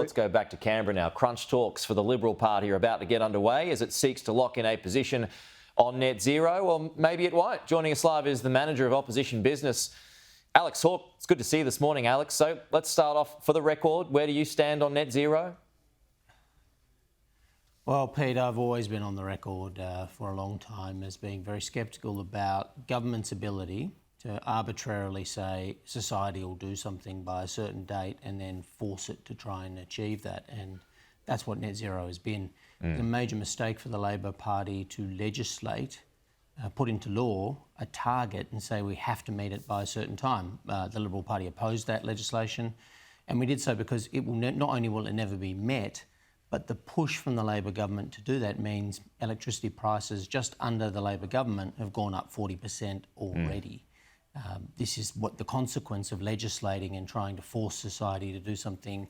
let's go back to Canberra now. Crunch talks for the Liberal Party are about to get underway as it seeks to lock in a position on net zero, or maybe it won't. Joining us live is the Manager of Opposition Business, Alex Hawke. It's good to see you this morning, Alex. So let's start off for the record. Where do you stand on net zero? Well, Pete, I've always been on the record for a long time as being very sceptical about government's ability to arbitrarily say society will do something by a certain date and then force it to try and achieve that. And that's what net zero has been. It's a major mistake for the Labor Party to legislate, put into law a target and say we have to meet it by a certain time. The Liberal Party opposed that legislation, and we did so because it will not only will it never be met, but the push from the Labor government to do that means electricity prices just under the Labor government have gone up 40% already. This is what the consequence of legislating and trying to force society to do something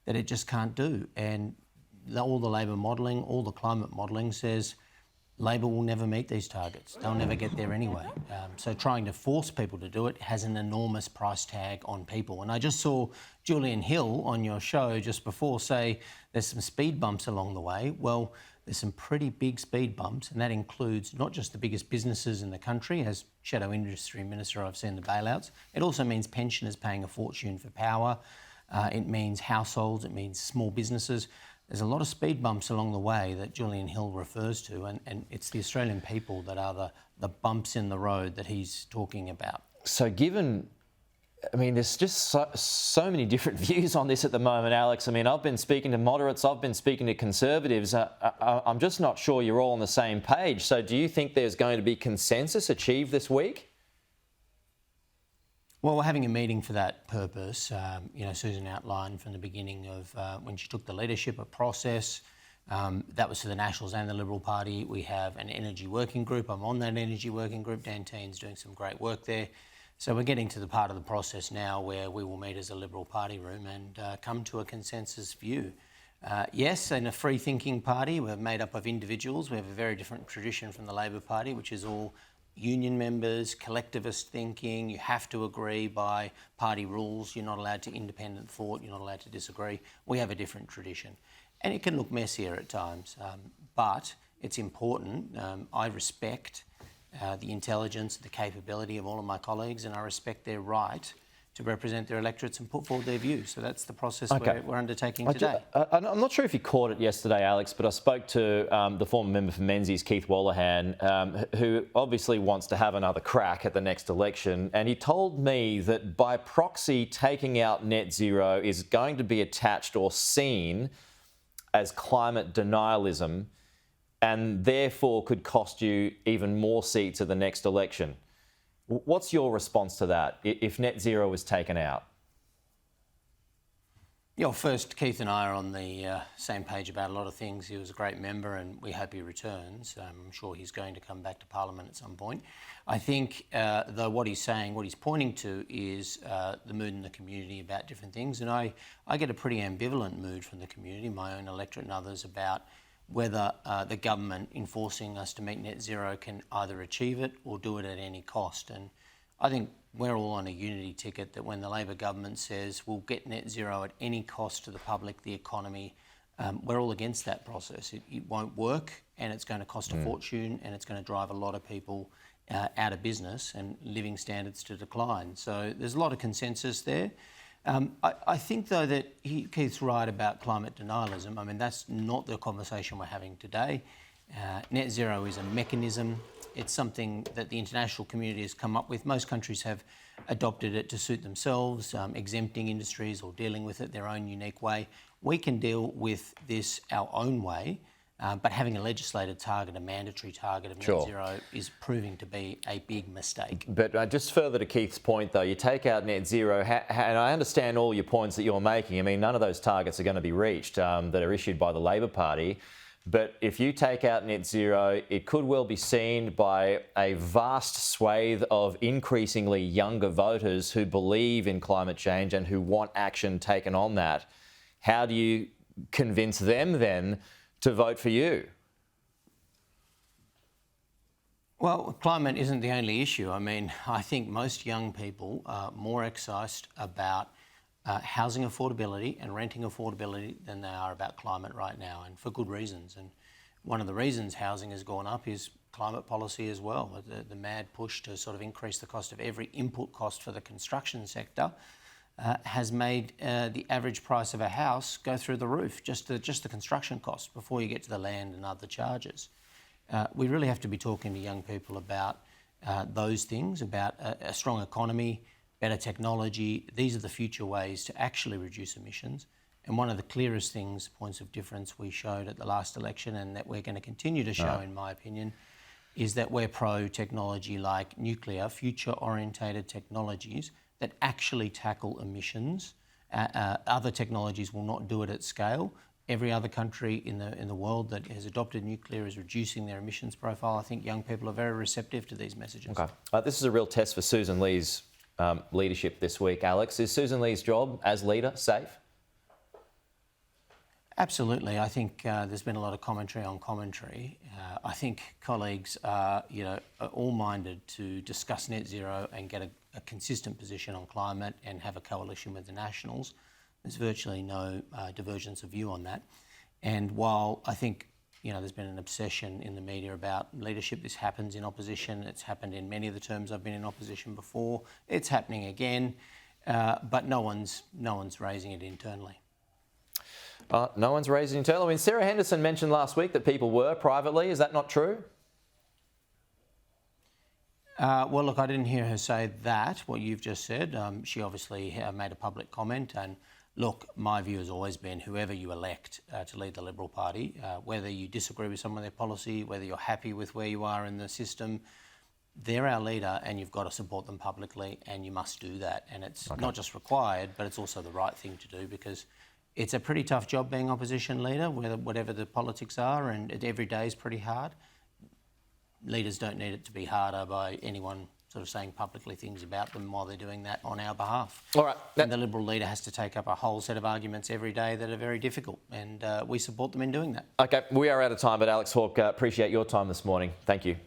that it just can't do. And all the Labor modelling, all the climate modelling says Labor will never meet these targets. They'll never get there anyway. So trying to force people to do it has an enormous price tag on people. And I just saw Julian Hill on your show just before say there's some speed bumps along the way. Well, there's some pretty big speed bumps, and that includes not just the biggest businesses in the country. As Shadow Industry Minister, I've seen the bailouts. It also means pensioners paying a fortune for power. It means households. It means small businesses. There's a lot of speed bumps along the way that Julian Hill refers to, and it's the Australian people that are the bumps in the road that he's talking about. So there's just so many different views on this at the moment, Alex. I mean, I've been speaking to moderates, I've been speaking to Conservatives. I'm just not sure you're all on the same page. So do you think there's going to be consensus achieved this week? Well, we're having a meeting for that purpose. Susan outlined from the beginning of when she took the leadership a process. That was for the Nationals and the Liberal Party. We have an energy working group. I'm on that energy working group. Dan Teen's doing some great work there. So we're getting to the part of the process now where we will meet as a Liberal Party room and come to a consensus view. Yes, in a free-thinking party, we're made up of individuals. We have a very different tradition from the Labor Party, which is all union members, collectivist thinking. You have to agree by party rules. You're not allowed to independent thought. You're not allowed to disagree. We have a different tradition. And it can look messier at times, but it's important. I respect the intelligence, the capability of all of my colleagues, and I respect their right to represent their electorates and put forward their views. So that's the process we're undertaking today. I'm not sure if you caught it yesterday, Alex, but I spoke to the former member for Menzies, Keith Wolahan, who obviously wants to have another crack at the next election. And he told me that by proxy, taking out net zero is going to be attached or seen as climate denialism and therefore could cost you even more seats at the next election. What's your response to that if net zero was taken out? Yeah, first, Keith and I are on the same page about a lot of things. He was a great member and we hope he returns. I'm sure he's going to come back to Parliament at some point. I think, though, what he's saying, what he's pointing to is the mood in the community about different things. And I get a pretty ambivalent mood from the community, my own electorate and others, about whether the government enforcing us to make net zero can either achieve it or do it at any cost. And I think we're all on a unity ticket that when the Labor government says we'll get net zero at any cost to the public, the economy, we're all against that process. It won't work and it's going to cost a fortune and it's going to drive a lot of people out of business and living standards to decline. So there's a lot of consensus there. I think, though, that Keith's right about climate denialism. I mean, that's not the conversation we're having today. Net zero is a mechanism. It's something that the international community has come up with. Most countries have adopted it to suit themselves, exempting industries or dealing with it their own unique way. We can deal with this our own way, but having a legislated target, a mandatory target of net zero is proving to be a big mistake. But just further to Keith's point, though, you take out net zero, and I understand all your points that you're making. I mean, none of those targets are going to be reached that are issued by the Labor Party. But if you take out net zero, it could well be seen by a vast swathe of increasingly younger voters who believe in climate change and who want action taken on that. How do you convince them then to vote for you? Well, climate isn't the only issue. I mean, I think most young people are more excited about housing affordability and renting affordability than they are about climate right now, and for good reasons. And one of the reasons housing has gone up is climate policy as well. The mad push to sort of increase the cost of every input cost for the construction sector has made the average price of a house go through the roof, just the construction cost before you get to the land and other charges. We really have to be talking to young people about those things, about a strong economy, better technology. These are the future ways to actually reduce emissions. And one of the clearest things, points of difference we showed at the last election, and that we're going to continue to show, in my opinion, is that we're pro-technology like nuclear, future-orientated technologies that actually tackle emissions. Other technologies will not do it at scale. Every other country in the world that has adopted nuclear is reducing their emissions profile. I think young people are very receptive to these messages. Okay. This is a real test for Susan Lee's leadership this week, Alex. Is Susan Lee's job as leader safe? Absolutely. I think there's been a lot of commentary on commentary. I think colleagues are all minded to discuss net zero and get a consistent position on climate and have a coalition with the Nationals. There's virtually no divergence of view on that. And while I think there's been an obsession in the media about leadership, this happens in opposition. It's happened in many of the terms I've been in opposition before. It's happening again, but no one's raising it internally. No one's raising it internally. I mean, Sarah Henderson mentioned last week that people were privately. Is that not true? Well, look, I didn't hear her say that, what you've just said. She obviously made a public comment. And look, my view has always been whoever you elect to lead the Liberal Party, whether you disagree with some of their policy, whether you're happy with where you are in the system, they're our leader and you've got to support them publicly, and you must do that. And it's not just required, but it's also the right thing to do, because it's a pretty tough job being opposition leader, whatever the politics are, and every day is pretty hard. Leaders don't need it to be harder by anyone sort of saying publicly things about them while they're doing that on our behalf. All right. And the Liberal leader has to take up a whole set of arguments every day that are very difficult, and we support them in doing that. Okay, we are out of time, but Alex Hawke, appreciate your time this morning. Thank you.